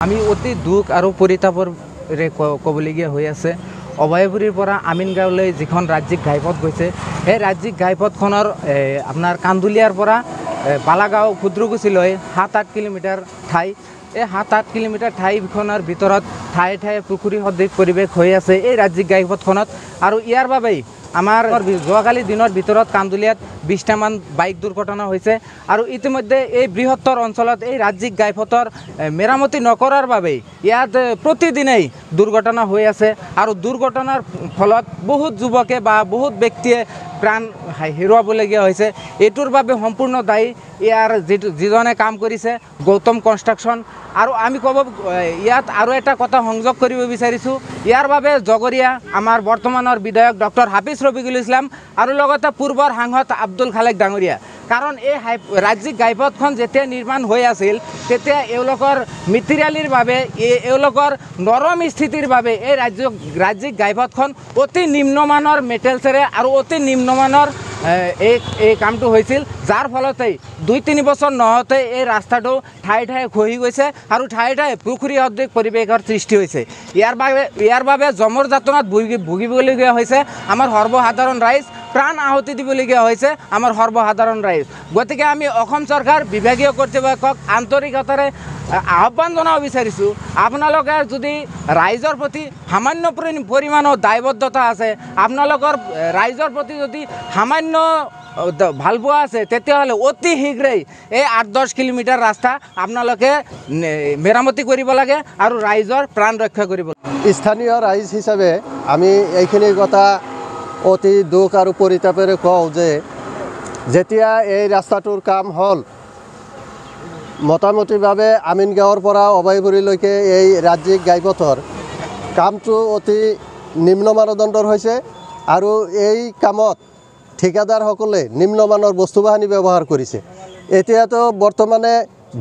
আমি অতি দুখ আৰু পৰিতাপৰে ক'বলগীয়া হৈ আছে। অভয়পুৰীৰ পৰা আমিনগাঁৱলৈ যিখন ৰাজ্যিক ঘাইপথ গৈছে, সেই ৰাজ্যিক ঘাইপথখনৰ আপোনাৰ কান্দুলীয়াৰ পৰা বালাগাঁও ক্ষুদ্ৰকুচিলৈ 7-8 কিলোমিটাৰ ঠাই। এই 7-8 কিলোমিটাৰ ঠাইখনৰ ভিতৰত ঠায়ে ঠায়ে পুখুৰী সদৃশ পৰিৱেশ হৈ আছে এই ৰাজ্যিক ঘাইপথখনত। আৰু ইয়াৰ বাবেই আমাৰ যোৱাকালি দিনৰ ভিতৰত কান্দুলীয়াত 20টামান বাইক দুৰ্ঘটনা হৈছে। আৰু ইতিমধ্যে এই বৃহত্তৰ অঞ্চলত এই ৰাজ্যিক ঘাইপথৰ মেৰামতি নকৰাৰ বাবেই ইয়াত প্ৰতিদিনেই দুৰ্ঘটনা হৈ আছে। আৰু দুৰ্ঘটনাৰ ফলত বহুত যুৱকে বা বহুত ব্যক্তিয়ে প্ৰাণ হেৰুৱাবলগীয়া হৈছে। এইটোৰ বাবে সম্পূৰ্ণ দায়ী ইয়াৰ যিজনে কাম কৰিছে, গৌতম কনষ্ট্ৰাকশ্যন। আৰু আমি ইয়াত আৰু এটা কথা সংযোগ কৰিব বিচাৰিছোঁ, ইয়াৰ বাবে জগৰীয়া আমাৰ বৰ্তমানৰ বিধায়ক ডক্টৰ হাফিজ ৰফিকুল ইছলাম আৰু লগতে পূৰ্বৰ সাংসদ আব্দুল খালেক ডাঙৰীয়া। কাৰণ এই ৰাজ্যিক ঘাইপথখন যেতিয়া নিৰ্মাণ হৈ আছিল, তেতিয়া এওঁলোকৰ মেটেৰিয়েলৰ বাবে, এওঁলোকৰ নৰম স্থিতিৰ বাবে এই ৰাজ্যিক ঘাইপথখন অতি নিম্নমানৰ মেটেৰিয়েলছেৰে আৰু অতি নিম্নমানৰ এই কামটো হৈছিল, যাৰ ফলতেই 2-3 বছৰ নহওঁতে এই ৰাস্তাটো ঠায়ে ঠায়ে খহি গৈছে আৰু ঠায়ে ঠায়ে পুখুৰী সদৃশ পৰিৱেশৰ সৃষ্টি হৈছে। ইয়াৰ বাবে জমৰ যাতনাত ভুগিবলগীয়া হৈছে আমাৰ সৰ্বসাধাৰণ ৰাইজ, প্ৰাণ আহুতি দিবলগীয়া হৈছে আমাৰ সৰ্বসাধাৰণ ৰাইজ। গতিকে আমি অসম চৰকাৰ বিভাগীয় কৰ্তৃপক্ষক আন্তৰিকতাৰে আহ্বান জনাব বিচাৰিছোঁ, আপোনালোকে যদি ৰাইজৰ প্ৰতি সামান্য পৰিমাণৰ দায়বদ্ধতা আছে, আপোনালোকৰ ৰাইজৰ প্ৰতি যদি সামান্য ভাল পোৱা আছে, তেতিয়াহ'লে অতি শীঘ্ৰেই এই 8-10 কিলোমিটাৰ ৰাস্তা আপোনালোকে মেৰামতি কৰিব লাগে আৰু ৰাইজৰ প্ৰাণ ৰক্ষা কৰিব লাগে। স্থানীয় ৰাইজ হিচাপে আমি এইখিনি কথা অতি দুখ আৰু পৰিতাপেৰে কওঁ যে যেতিয়া এই ৰাস্তাটোৰ কাম হ'ল, মোটামুটিভাৱে আমিনগাঁৱৰ পৰা অভয়পুৰীলৈকে এই ৰাজ্যিক ঘাইপথৰ কামটো অতি নিম্ন মানদণ্ডৰ হৈছে। আৰু এই কামত ঠিকাদাৰসকলে নিম্নমানৰ বস্তু বাহানি ব্যৱহাৰ কৰিছে। এতিয়াতো বৰ্তমানে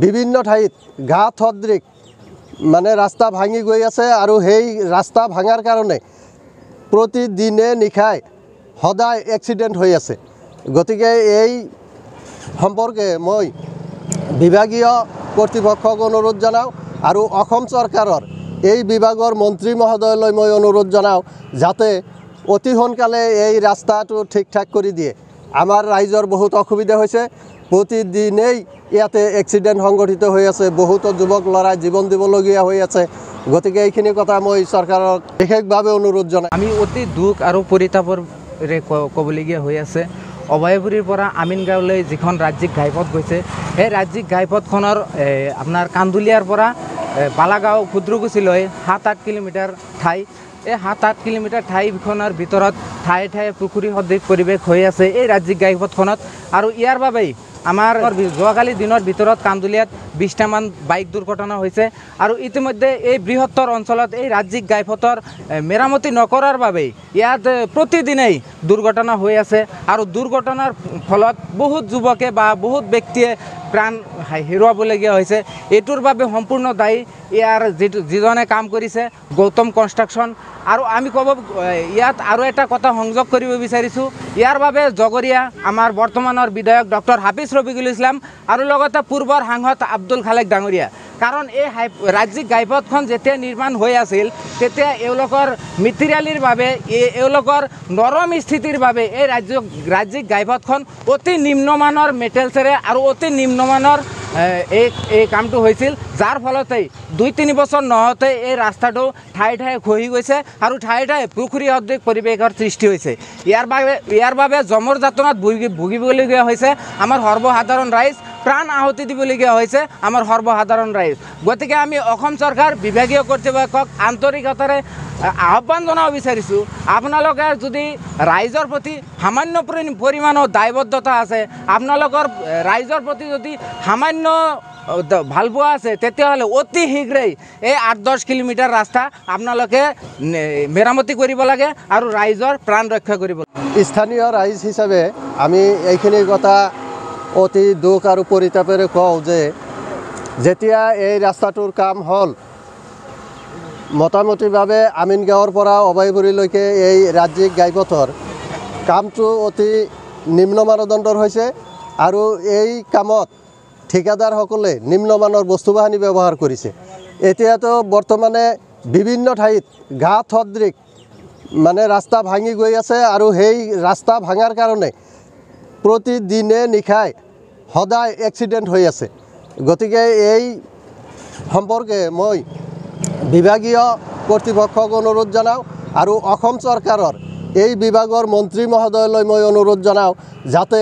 বিভিন্ন ঠাইত ঘাট সদৃশ ৰাস্তা ভাঙি গৈ আছে আৰু সেই ৰাস্তা ভাঙাৰ কাৰণে প্ৰতিদিনে নিশাই সদায় এক্সিডেণ্ট হৈ আছে। গতিকে এই সম্পৰ্কে মই বিভাগীয় কৰ্তৃপক্ষক অনুৰোধ জনাওঁ আৰু অসম চৰকাৰৰ এই বিভাগৰ মন্ত্ৰী মহোদয়লৈ মই অনুৰোধ জনাওঁ যাতে অতি সোনকালে এই ৰাস্তাটো ঠিক ঠাক কৰি দিয়ে। আমাৰ ৰাইজৰ বহুত অসুবিধা হৈছে, প্ৰতিদিনেই ইয়াতে এক্সিডেণ্ট সংঘটিত হৈ আছে, বহুতো যুৱক ল'ৰাই জীৱন দিবলগীয়া হৈ আছে। গতিকে এইখিনি কথা মই চৰকাৰক বিশেষভাৱে অনুৰোধ জনাওঁ। আমি অতি দুখ আৰু পৰিতাপৰে ক'বলগীয়া হৈ আছে। অভয়পুৰীৰ পৰা আমিনগাঁৱলৈ যিখন ৰাজ্যিক ঘাইপথ গৈছে, সেই ৰাজ্যিক ঘাইপথখনৰ আপোনাৰ কান্দুলীয়াৰ পৰা বালাগাঁও ক্ষুদ্ৰকুচিলৈ 7-8 কিলোমিটাৰ ঠাই। এই 7-8 কিলোমিটাৰ ঠাইখনৰ ভিতৰত ঠায়ে ঠায়ে পুখুৰী সদৃশ পৰিৱেশ হৈ আছে এই ৰাজ্যিক ঘাইপথখনত। আৰু ইয়াৰ বাবেই আমাৰ যোৱাকালি দিনৰ ভিতৰত কান্দুলীয়াত 20টামান বাইক দুৰ্ঘটনা হৈছে। আৰু ইতিমধ্যে এই বৃহত্তৰ অঞ্চলত এই ৰাজ্যিক ঘাইপথৰ মেৰামতি নকৰাৰ বাবেই ইয়াত প্ৰতিদিনেই দুৰ্ঘটনা হৈ আছে। আৰু দুৰ্ঘটনাৰ ফলত বহুত যুৱকে বা বহুত ব্যক্তিয়ে প্ৰাণ হেৰুৱাবলগীয়া হৈছে। এইটোৰ বাবে সম্পূৰ্ণ দায়ী ইয়াৰ যিজনে কাম কৰিছে, গৌতম কনষ্ট্ৰাকশ্যন। আৰু আমি ইয়াত আৰু এটা কথা সংযোগ কৰিব বিচাৰিছোঁ, ইয়াৰ বাবে জগৰীয়া আমাৰ বৰ্তমানৰ বিধায়ক ডক্টৰ হাফিজ ৰফিকুল ইছলাম আৰু লগতে পূৰ্বৰ সাংসদ আব্দুল খালেক ডাঙৰীয়া। কাৰণ এই ৰাজ্যিক ঘাইপথখন যেতিয়া নিৰ্মাণ হৈ আছিল, তেতিয়া এওঁলোকৰ মেটেৰিয়েলৰ বাবে, এওঁলোকৰ নৰম স্থিতিৰ বাবে এই ৰাজ্যিক ঘাইপথখন অতি নিম্নমানৰ মেটেৰিয়েলছেৰে আৰু অতি নিম্নমানৰ এই কামটো হৈছিল, যাৰ ফলতেই 2-3 বছৰ নহওঁতে এই ৰাস্তাটো ঠায়ে ঠায়ে খহি গৈছে আৰু ঠায়ে ঠায়ে পুখুৰী সদৃশ পৰিৱেশৰ সৃষ্টি হৈছে। ইয়াৰ বাবে জমৰ যাতনাত ভুগিবলগীয়া হৈছে আমাৰ সৰ্বসাধাৰণ ৰাইজ, প্ৰাণ আহুতি দিবলগীয়া হৈছে আমাৰ সৰ্বসাধাৰণ ৰাইজ। গতিকে আমি অসম চৰকাৰ বিভাগীয় কৰ্তৃপক্ষক আন্তৰিকতাৰে আহ্বান জনাব বিচাৰিছোঁ, আপোনালোকে যদি ৰাইজৰ প্ৰতি সামান্য পৰিমাণৰ দায়বদ্ধতা আছে, আপোনালোকৰ ৰাইজৰ প্ৰতি যদি সামান্য ভাল পোৱা আছে, তেতিয়াহ'লে অতি শীঘ্ৰেই এই 8-10 কিলোমিটাৰ ৰাস্তা আপোনালোকে মেৰামতি কৰিব লাগে আৰু ৰাইজৰ প্ৰাণ ৰক্ষা কৰিব লাগে। স্থানীয় ৰাইজ হিচাপে আমি এইখিনি কথা অতি দুখ আৰু পৰিতাপেৰে কওঁ যে যেতিয়া এই ৰাস্তাটোৰ কাম হ'ল, মোটামুটিভাৱে আমিনগাঁৱৰ পৰা অভয়পুৰীলৈকে এই ৰাজ্যিক ঘাইপথৰ কামটো অতি নিম্ন মানদণ্ডৰ হৈছে। আৰু এই কামত ঠিকাদাৰসকলে নিম্নমানৰ বস্তু বাহানি ব্যৱহাৰ কৰিছে। এতিয়াতো বৰ্তমানে বিভিন্ন ঠাইত ঘাট সদৃশ মানে ৰাস্তা ভাঙি গৈ আছে আৰু সেই ৰাস্তা ভাঙাৰ কাৰণে প্ৰতিদিনে নিশাই সদায় এক্সিডেণ্ট হৈ আছে। গতিকে এই সম্পৰ্কে মই বিভাগীয় কৰ্তৃপক্ষক অনুৰোধ জনাওঁ আৰু অসম চৰকাৰৰ এই বিভাগৰ মন্ত্ৰী মহোদয়লৈ মই অনুৰোধ জনাওঁ যাতে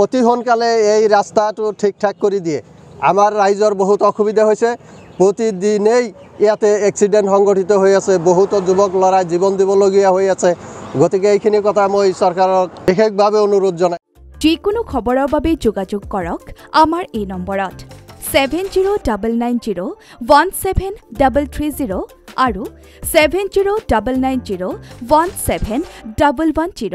অতি সোনকালে এই ৰাস্তাটো ঠিক ঠাক কৰি দিয়ে। আমাৰ ৰাইজৰ বহুত অসুবিধা হৈছে, প্ৰতিদিনেই ইয়াতে এক্সিডেণ্ট সংঘটিত হৈ আছে, বহুতো যুৱক ল'ৰাই জীৱন দিবলগীয়া হৈ আছে। গতিকে এইখিনি কথা মই চৰকাৰক বিশেষভাৱে অনুৰোধ জনাই। যিকোনো খবৰৰ বাবে যোগাযোগ কৰক আমাৰ এই নম্বৰত 7099017330 আৰু 7099017110।